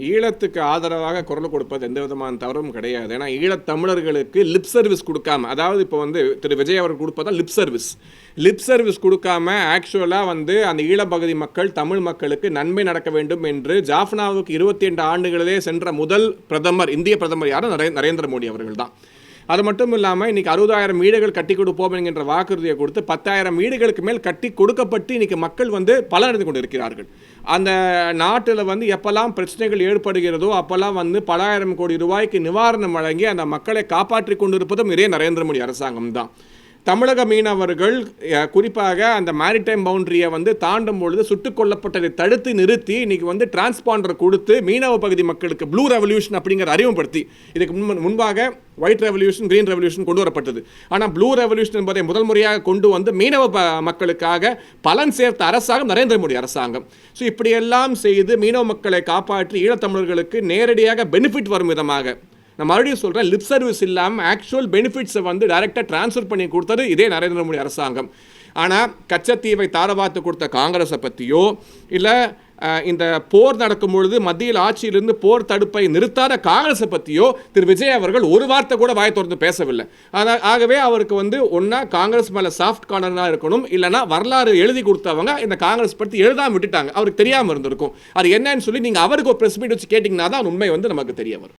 ஈழத்துக்கு ஆதரவாக குரல் கொடுப்பது எந்த விதமான தவறும் கிடையாது. ஏன்னா ஈழத்தமிழர்களுக்கு லிப் சர்வீஸ் கொடுக்காம, அதாவது இப்போ திரு விஜய் அவர்கள் கொடுப்பதா லிப் சர்வீஸ் கொடுக்காம ஆக்சுவலாக அந்த ஈழப்பகுதி மக்கள் தமிழ் மக்களுக்கு நன்மை நடக்க வேண்டும் என்று ஜாஃப்னாவுக்கு 22 ஆண்டுகளிலே சென்ற முதல் பிரதமர், இந்திய பிரதமர் யாரும் நரேந்திர மோடி அவர்கள் தான். அது மட்டும் இல்லாமல் இன்றைக்கி 60,000 வீடுகள் கட்டி கொடுப்போம் என்கின்ற வாக்குறுதியை கொடுத்து 10,000 வீடுகளுக்கு மேல் கட்டி கொடுக்கப்பட்டு இன்றைக்கி மக்கள் பலனடைந்து கொண்டு இருக்கிறார்கள். அந்த நாட்டில் எப்பெல்லாம் பிரச்சனைகள் ஏற்படுகிறதோ அப்போல்லாம் பல ஆயிரம் கோடி ரூபாய்க்கு நிவாரணம் வழங்கி அந்த மக்களை காப்பாற்றி கொண்டிருப்பதும் இதே நரேந்திர மோடி அரசாங்கம் தான். தமிழக மீனவர்கள் குறிப்பாக அந்த மேரிடைம் பவுண்டரியை தாண்டும் பொழுது சுட்டுக் கொல்லப்பட்டதை தடுத்து நிறுத்தி இன்றைக்கி டிரான்ஸ்பாண்டர் கொடுத்து மீனவ பகுதி மக்களுக்கு ப்ளூ ரெவல்யூஷன் அப்படிங்கிற அறிமுகப்படுத்தி, இதுக்கு முன்பாக ஒயிட் ரெவல்யூஷன், கிரீன் ரெவல்யூஷன் கொண்டு வரப்பட்டது. ஆனால் ப்ளூ ரெவல்யூஷன் என்பதை முதல் முறையாக கொண்டு மீனவ மக்களுக்காக பலன் சேர்த்த அரசாங்கம் நரேந்திர மோடி அரசாங்கம். ஸோ இப்படியெல்லாம் செய்து மீனவ மக்களை காப்பாற்றி ஈழத்தமிழர்களுக்கு நேரடியாக பெனிஃபிட் வரும் விதமாக, நான் மறுபடியும் சொல்கிறேன், லிப் சர்வீஸ் இல்லாமல் ஆக்சுவல் பெனிஃபிட்ஸை டைரெக்டாக ட்ரான்ஸ்ஃபர் பண்ணி கொடுத்தது இதே நரேந்திர மோடி அரசாங்கம். ஆனால் கச்சத்தீவை தாரவாத்து கொடுத்த காங்கிரஸை பற்றியோ இல்லை இந்த போர் நடக்கும் பொழுது மத்தியில் ஆட்சியிலிருந்து போர் தடுப்பை நிறுத்தாத காங்கிரஸை பற்றியோ திரு விஜய் அவர்கள் ஒரு வார்த்தை கூட வாய் திறந்து பேசவில்லை. ஆகவே அவருக்கு ஒன்றா காங்கிரஸ் மேலே சாஃப்ட் கார்னராக இருக்கணும், இல்லைனா வரலாறு எழுதி கொடுத்தவங்க இந்த காங்கிரஸ் பற்றி எழுதாமல் விட்டுட்டாங்க, அவருக்கு தெரியாமல் இருந்திருக்கும். அது என்னன்னு சொல்லி நீங்கள் அவருக்கு ஒரு ப்ரெஸ் மீட் வச்சு கேட்டிங்கன்னா தான் உண்மை நமக்கு தெரிய வரும்.